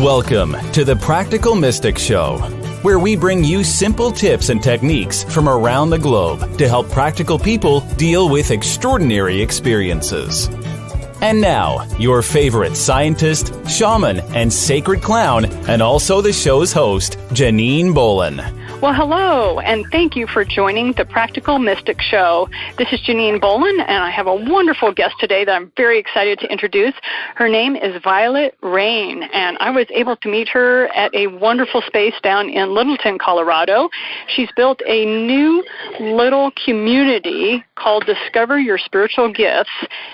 Welcome to the Practical Mystic Show, where we bring you simple tips and techniques from around the globe to help practical people deal with extraordinary experiences. And now, your favorite scientist, shaman, and sacred clown, and also the show's host, Janine Bolon. Well, hello, and thank you for joining the Practical Mystic Show. This is Janine Bolon, and I have a wonderful guest today that I'm very excited to introduce. Her name is Vialet Rayne, and I was able to meet her at a wonderful space down in Littleton, Colorado. She's built a new little community called Discover Your Spiritual Gifts,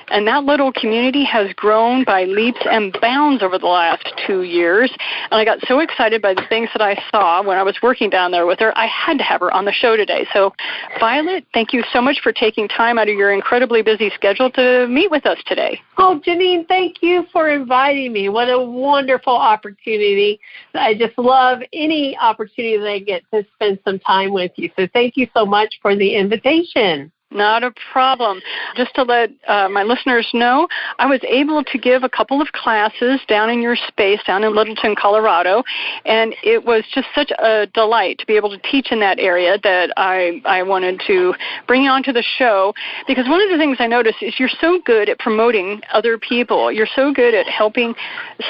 and that little community has grown by leaps and bounds over the last 2 years, and I got so excited by the things that I saw when I was working down there with her, I had to have her on the show today. So, Vialet, thank you so much for taking time out of your incredibly busy schedule to meet with us today. Oh, Janine, thank you for inviting me. What a wonderful opportunity. I just love any opportunity that I get to spend some time with you. So thank you so much for the invitation. Not a problem. Just to let my listeners know, I was able to give a couple of classes down in your space, down in Littleton, Colorado, and it was just such a delight to be able to teach in that area that I wanted to bring you onto the show, because one of the things I noticed is you're so good at promoting other people. You're so good at helping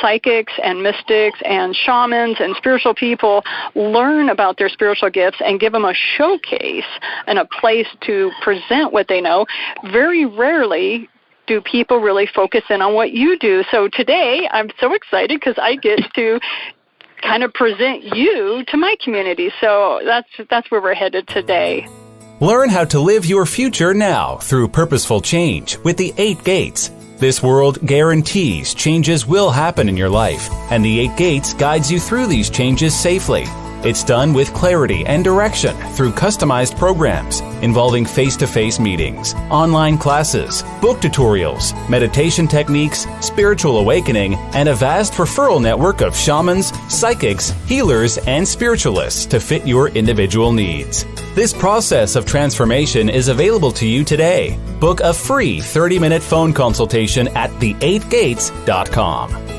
psychics and mystics and shamans and spiritual people learn about their spiritual gifts and give them a showcase and a place to present what they know. Very rarely do people really focus in on what you do. So today, I'm so excited because I get to kind of present you to my community. So that's where we're headed today. Learn how to live your future now through purposeful change with the 8 Gates. This world guarantees changes will happen in your life, and the 8 Gates guides you through these changes safely. It's done with clarity and direction through customized programs involving face-to-face meetings, online classes, book tutorials, meditation techniques, spiritual awakening, and a vast referral network of shamans, psychics, healers, and spiritualists to fit your individual needs. This process of transformation is available to you today. Book a free 30-minute phone consultation at the8gates.com.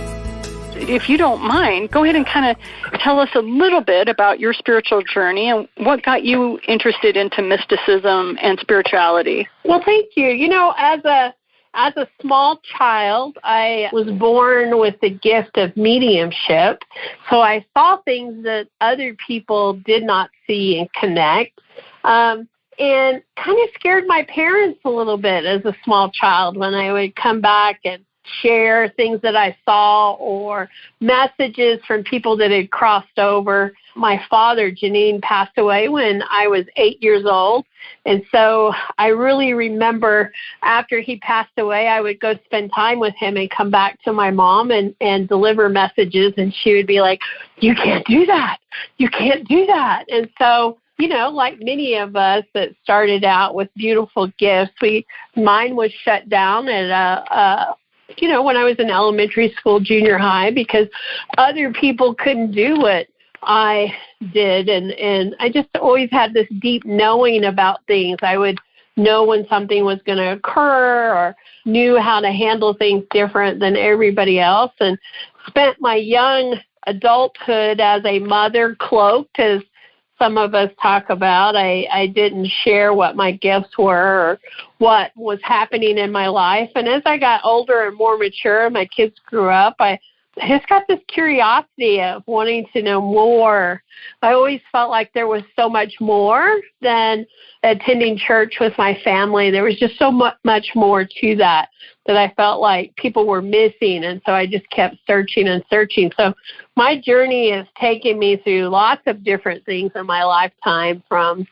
If you don't mind, go ahead and kind of tell us a little bit about your spiritual journey and what got you interested into mysticism and spirituality. Well, thank you. You know, as a small child, I was born with the gift of mediumship, so I saw things that other people did not see and connect, and kind of scared my parents a little bit as a small child when I would come back and share things that I saw or messages from people that had crossed over. My father, Janine, passed away when I was 8 years old. And so I really remember after he passed away, I would go spend time with him and come back to my mom and deliver messages. And she would be like, "You can't do that. You can't do that." And so, you know, like many of us that started out with beautiful gifts, mine was shut down at when I was in elementary school, junior high, because other people couldn't do what I did. And I just always had this deep knowing about things. I would know when something was going to occur or knew how to handle things different than everybody else, and spent my young adulthood as a mother cloaked, as some of us talk about. I didn't share what my gifts were or what was happening in my life. And as I got older and more mature, my kids grew up, I just got this curiosity of wanting to know more. I always felt like there was so much more than attending church with my family. There was just so much more to that I felt like people were missing. And so I just kept searching and searching. So my journey has taken me through lots of different things in my lifetime, from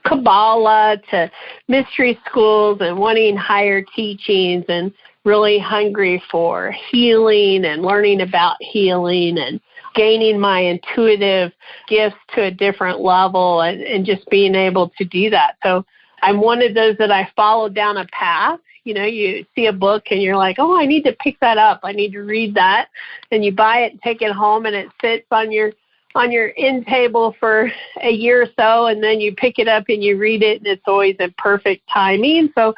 Kabbalah to mystery schools and wanting higher teachings, and really hungry for healing and learning about healing and gaining my intuitive gifts to a different level, and just being able to do that. So I'm one of those that I followed down a path. You know, you see a book and you're like, "Oh, I need to pick that up. I need to read that." And you buy it and take it home, and it sits on your end table for a year or so, and then you pick it up and you read it, and it's always in perfect timing. So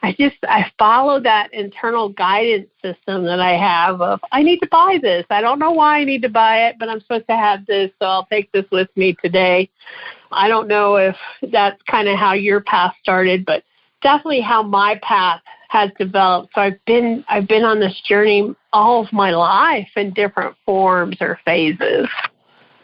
I follow that internal guidance system that I have of, I need to buy this. I don't know why I need to buy it, but I'm supposed to have this, so I'll take this with me today. I don't know if that's kind of how your path started, but definitely how my path has developed. So I've been on this journey all of my life in different forms or phases.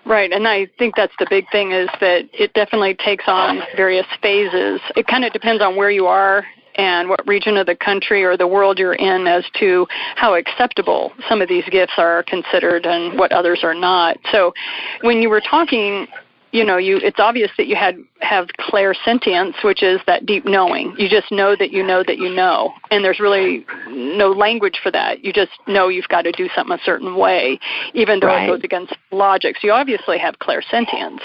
Right, and I think that's the big thing, is that it definitely takes on various phases. It kind of depends on where you are and what region of the country or the world you're in as to how acceptable some of these gifts are considered and what others are not. So when you were talking, it's obvious that you have clairsentience, which is that deep knowing. You just know that you know that you know, and there's really no language for that. You just know you've got to do something a certain way, even though it goes against logic. So you obviously have clairsentience.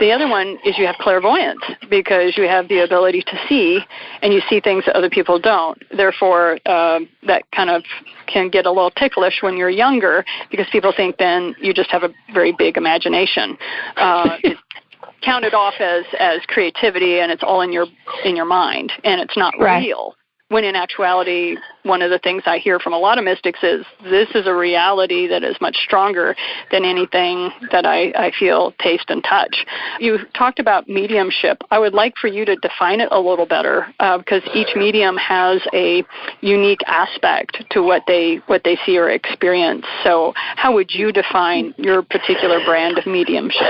The other one is you have clairvoyance, because you have the ability to see, and you see things that other people don't. Therefore, that kind of can get a little ticklish when you're younger, because people think then you just have a very big imagination. It's counted off as creativity, and it's all in your mind, and it's not real. When in actuality, one of the things I hear from a lot of mystics is this is a reality that is much stronger than anything that I feel, taste, and touch. You talked about mediumship. I would like for you to define it a little better, because each medium has a unique aspect to what they see or experience. So how would you define your particular brand of mediumship?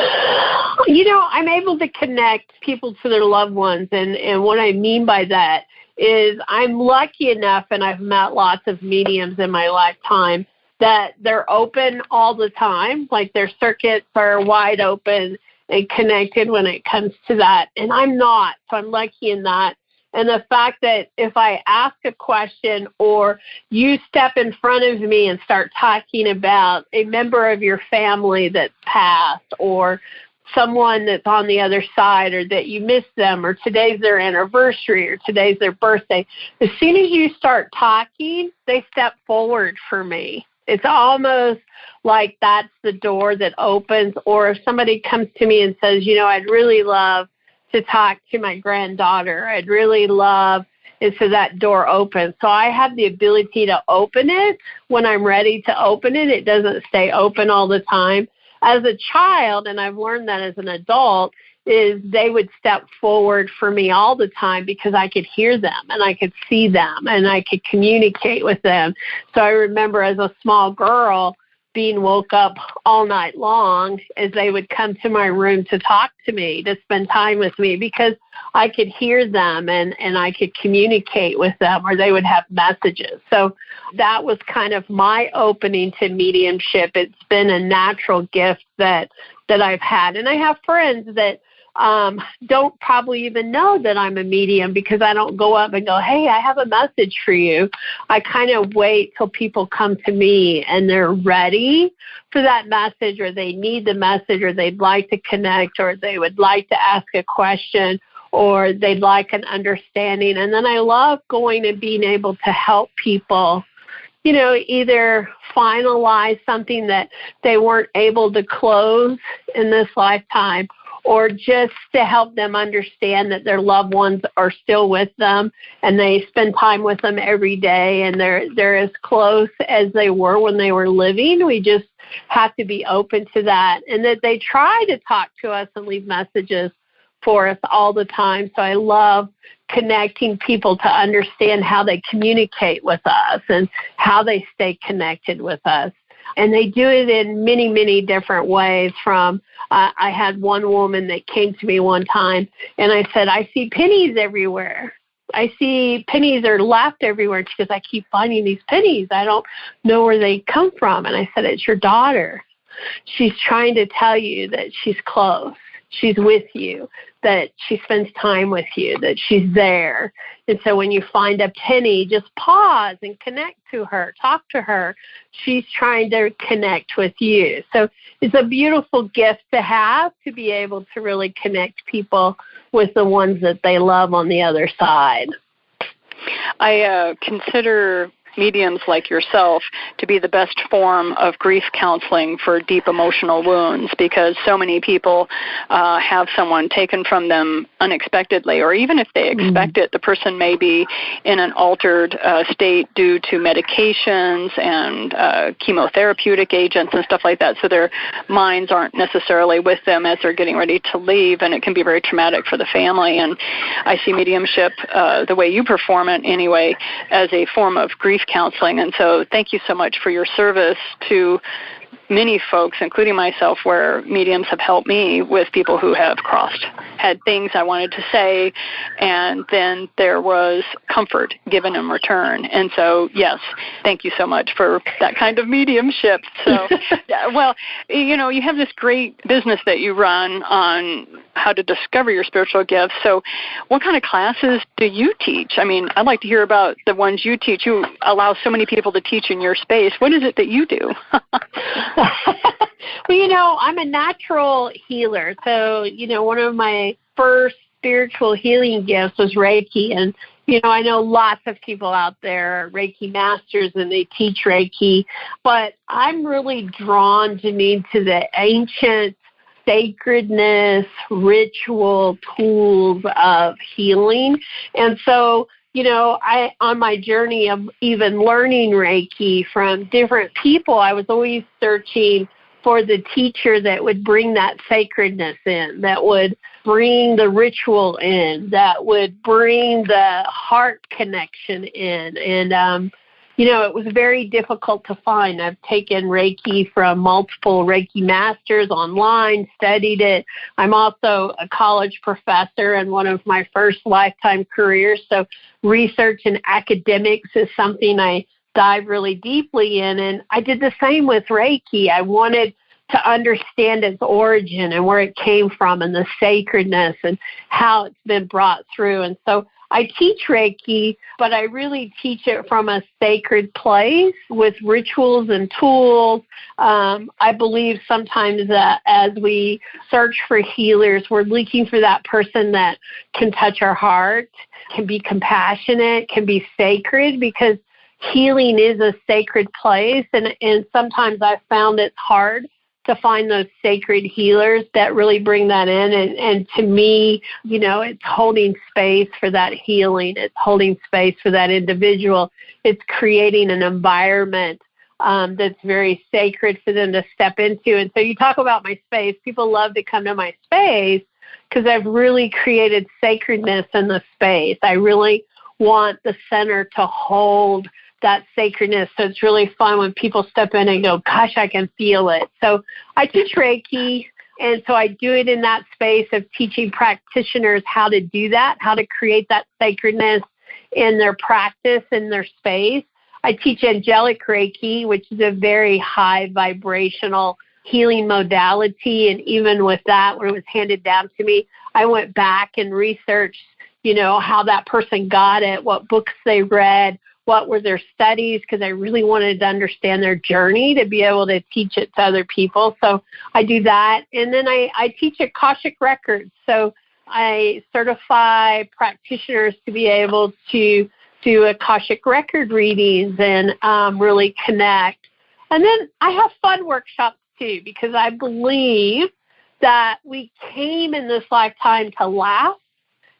I'm able to connect people to their loved ones, and what I mean by that is I'm lucky enough, and I've met lots of mediums in my lifetime, that they're open all the time, like their circuits are wide open and connected when it comes to that, and I'm not, so I'm lucky in that. And the fact that if I ask a question or you step in front of me and start talking about a member of your family that's passed, or someone that's on the other side, or that you miss them, or today's their anniversary, or today's their birthday, as soon as you start talking, they step forward for me. It's almost like that's the door that opens. Or if somebody comes to me and says, I'd really love to talk to my granddaughter, I'd really love, and so that door opens. So I have the ability to open it when I'm ready to open it. It doesn't stay open all the time. As a child, and I've learned that as an adult, is they would step forward for me all the time because I could hear them and I could see them and I could communicate with them. So I remember as a small girl being woke up all night long as they would come to my room to talk to me, to spend time with me, because I could hear them and I could communicate with them, or they would have messages. So that was kind of my opening to mediumship. It's been a natural gift that I've had. And I have friends that don't probably even know that I'm a medium, because I don't go up and go, hey, I have a message for you. I kind of wait till people come to me and they're ready for that message, or they need the message, or they'd like to connect, or they would like to ask a question, or they'd like an understanding. And then I love going and being able to help people, either finalize something that they weren't able to close in this lifetime, or just to help them understand that their loved ones are still with them and they spend time with them every day, and they're as close as they were when they were living. We just have to be open to that, and that they try to talk to us and leave messages for us all the time. So I love connecting people to understand how they communicate with us and how they stay connected with us. And they do it in many, many different ways. From I had one woman that came to me one time, and I said, I see pennies everywhere. I see pennies are left everywhere. And she goes, I keep finding these pennies. I don't know where they come from. And I said, it's your daughter. She's trying to tell you that she's close. She's with you, that she spends time with you, that she's there. And so when you find a penny, just pause and connect to her, talk to her. She's trying to connect with you. So it's a beautiful gift to have, to be able to really connect people with the ones that they love on the other side. I consider mediums like yourself to be the best form of grief counseling for deep emotional wounds, because so many people have someone taken from them unexpectedly, or even if they expect it, the person may be in an altered state due to medications and chemotherapeutic agents and stuff like that, so their minds aren't necessarily with them as they're getting ready to leave, and it can be very traumatic for the family. And I see mediumship, the way you perform it anyway, as a form of grief counseling. And so thank you so much for your service to many folks, including myself, where mediums have helped me with people who have had things I wanted to say, and then there was comfort given in return. And so, yes, thank you so much for that kind of mediumship. So, well, you have this great business that you run on how to discover your spiritual gifts. So what kind of classes do you teach? I mean, I'd like to hear about the ones you teach. You allow so many people to teach in your space. What is it that you do? Well, I'm a natural healer. So, one of my first spiritual healing gifts was Reiki. And, I know lots of people out there are Reiki masters and they teach Reiki. But I'm really drawn, Janine, to the ancient sacredness, ritual tools of healing. And so, on my journey of even learning Reiki from different people, I was always searching for the teacher that would bring that sacredness in, that would bring the ritual in, that would bring the heart connection in. And, it was very difficult to find. I've taken Reiki from multiple Reiki masters online, studied it. I'm also a college professor and one of my first lifetime careers. So research and academics is something I dive really deeply in. And I did the same with Reiki. I wanted to understand its origin and where it came from and the sacredness and how it's been brought through. And so I teach Reiki, but I really teach it from a sacred place with rituals and tools. I believe sometimes that as we search for healers, we're looking for that person that can touch our heart, can be compassionate, can be sacred, because healing is a sacred place. And sometimes I've found it's hard to find those sacred healers that really bring that in. And to me, it's holding space for that healing. It's holding space for that individual. It's creating an environment that's very sacred for them to step into. And so you talk about my space. People love to come to my space because I've really created sacredness in the space. I really want the center to hold that sacredness. So it's really fun when people step in and go, gosh, I can feel it. So I teach Reiki, and so I do it in that space of teaching practitioners how to do that, how to create that sacredness in their practice, in their space. I teach angelic Reiki, which is a very high vibrational healing modality. And even with that, when it was handed down to me, I went back and researched, how that person got it, what books they read, what were their studies, because I really wanted to understand their journey to be able to teach it to other people. So I do that. And then I teach Akashic Records. So I certify practitioners to be able to do Akashic Record readings and really connect. And then I have fun workshops too, because I believe that we came in this lifetime to laugh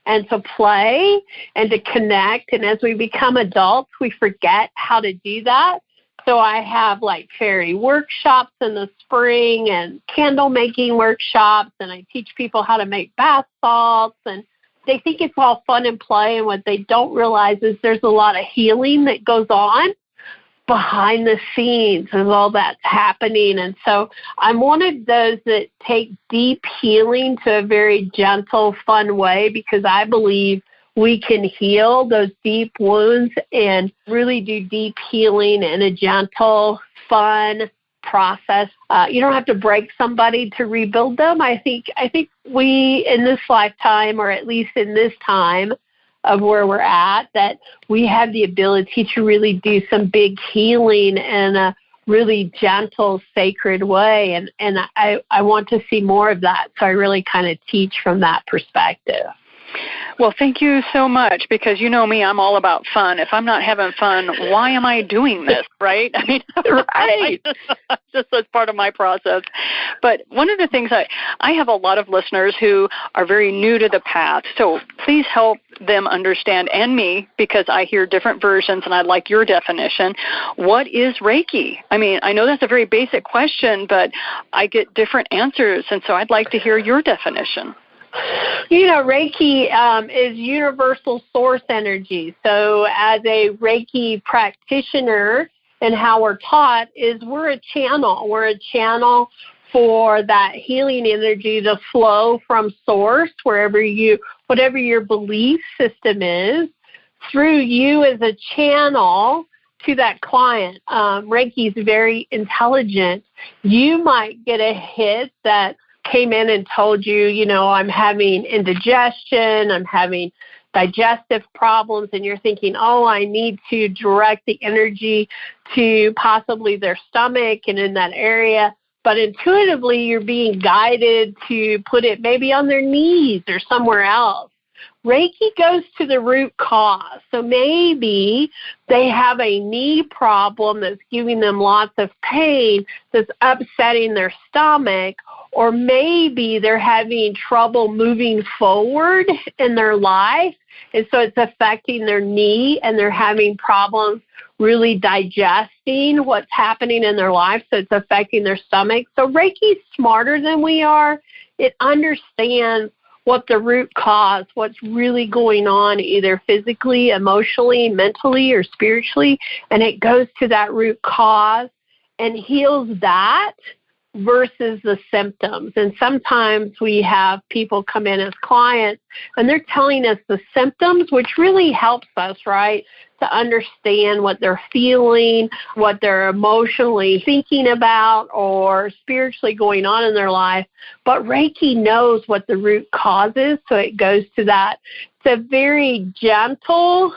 and to play and to connect. And as we become adults, we forget how to do that. So I have like fairy workshops in the spring and candle making workshops, and I teach people how to make bath salts. And they think it's all fun and play, and what they don't realize is there's a lot of healing that goes on behind the scenes of all that's happening. And so I'm one of those that take deep healing to a very gentle, fun way, because I believe we can heal those deep wounds and really do deep healing in a gentle, fun process. You don't have to break somebody to rebuild them. I think we in this lifetime, or at least in this time of where we're at, that we have the ability to really do some big healing in a really gentle, sacred way. And I want to see more of that. So I really kind of teach from that perspective. Well, thank you so much, because you know me, I'm all about fun. If I'm not having fun, why am I doing this, right? I mean, right. Just that's part of my process. But one of the things I have a lot of listeners who are very new to the path, so please help them understand, and me, because I hear different versions and I'd like your definition. What is Reiki? I mean, I know that's a very basic question, but I get different answers, and so I'd like to hear your definition. You know, Reiki is universal source energy. So as a Reiki practitioner, and how we're taught is we're a channel. We're a channel for that healing energy to flow from source, whatever your belief system is, through you as a channel to that client. Reiki is very intelligent. You might get a hit that came in and told you, you know, I'm having indigestion, I'm having digestive problems, and you're thinking, oh, I need to direct the energy to possibly their stomach and in that area. But intuitively, you're being guided to put it maybe on their knees or somewhere else. Reiki goes to the root cause. So maybe they have a knee problem that's giving them lots of pain, that's upsetting their stomach, or maybe they're having trouble moving forward in their life, and so it's affecting their knee, and they're having problems really digesting what's happening in their life, so it's affecting their stomach. So Reiki's smarter than we are. It understands what the root cause, what's really going on, either physically, emotionally, mentally, or spiritually, and it goes to that root cause and heals that versus the symptoms. And sometimes we have people come in as clients and they're telling us the symptoms, which really helps us, right, to understand what they're feeling, what they're emotionally thinking about or spiritually going on in their life. But Reiki knows what the root cause is, so it goes to that. It's a very gentle,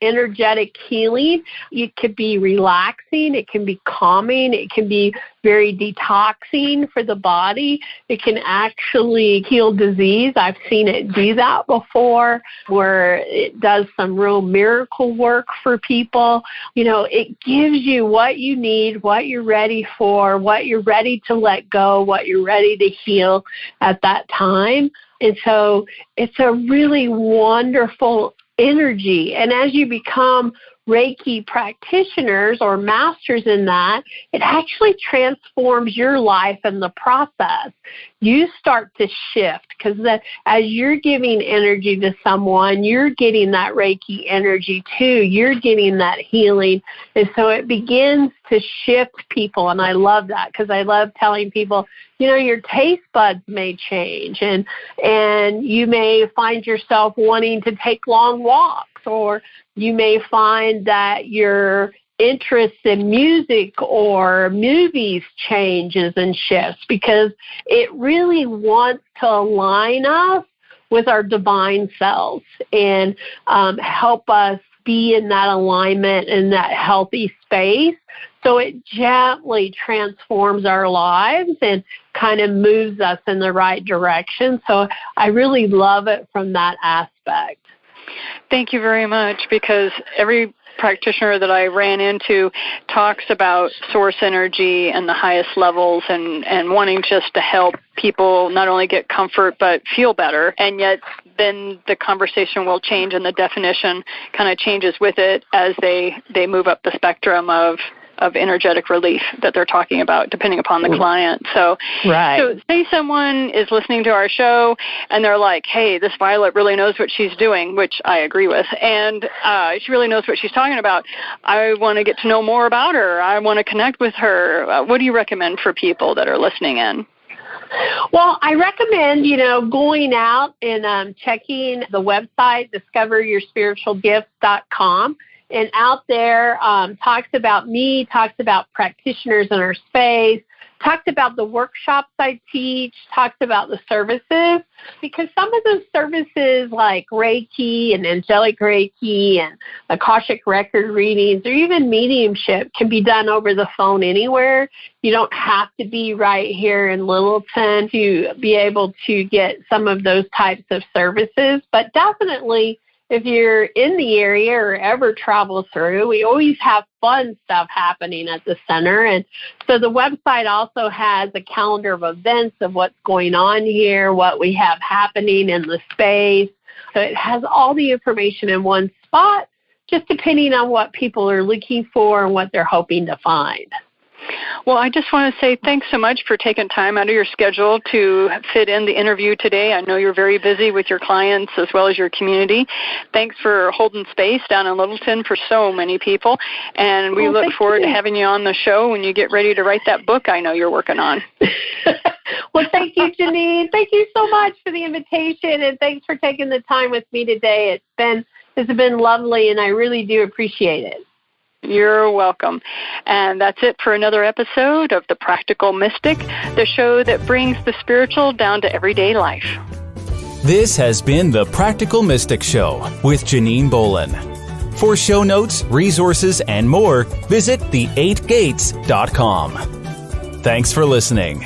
energetic healing. It could be relaxing. It can be calming. It can be very detoxing for the body. It can actually heal disease. I've seen it do that before, where it does some real miracle work for people. You know, it gives you what you need, what you're ready for, what you're ready to let go, what you're ready to heal at that time. And so it's a really wonderful energy. And as you become Reiki practitioners or masters in that, it actually transforms your life in the process. You start to shift, because as you're giving energy to someone, you're getting that Reiki energy too. You're getting that healing. And so it begins to shift people. And I love that, because I love telling people, you know, your taste buds may change, and you may find yourself wanting to take long walks, or you may find that your interest in music or movies changes and shifts, because it really wants to align us with our divine selves and help us be in that alignment, in that healthy space. So it gently transforms our lives and kind of moves us in the right direction. So I really love it from that aspect. Thank you very much, because every practitioner that I ran into talks about source energy and the highest levels and wanting just to help people not only get comfort but feel better. And yet then the conversation will change and the definition kind of changes with it as they move up the spectrum of energetic relief that they're talking about, depending upon the client. So, right. So say someone is listening to our show and they're like, hey, this Vialet really knows what she's doing, which I agree with, and she really knows what she's talking about. I want to get to know more about her. I want to connect with her. What do you recommend for people that are listening in? Well, I recommend, going out and checking the website, discoveryourspiritualgifts.com. And out there talks about me, talks about practitioners in our space, talked about the workshops I teach, talked about the services, because some of those services like Reiki and angelic Reiki and Akashic record readings or even mediumship can be done over the phone anywhere. You don't have to be right here in Littleton to be able to get some of those types of services, but definitely if you're in the area or ever travel through, we always have fun stuff happening at the center. And so the website also has a calendar of events of what's going on here, what we have happening in the space. So it has all the information in one spot, just depending on what people are looking for and what they're hoping to find. Well, I just want to say thanks so much for taking time out of your schedule to fit in the interview today. I know you're very busy with your clients as well as your community. Thanks for holding space down in Littleton for so many people. And we look forward to having you on the show when you get ready to write that book I know you're working on. Well, thank you, Janine. Thank you so much for the invitation, and thanks for taking the time with me today. It's been lovely, and I really do appreciate it. You're welcome. And that's it for another episode of The Practical Mystic, the show that brings the spiritual down to everyday life. This has been The Practical Mystic Show with Janine Bolon. For show notes, resources, and more, visit the8gates.com. Thanks for listening.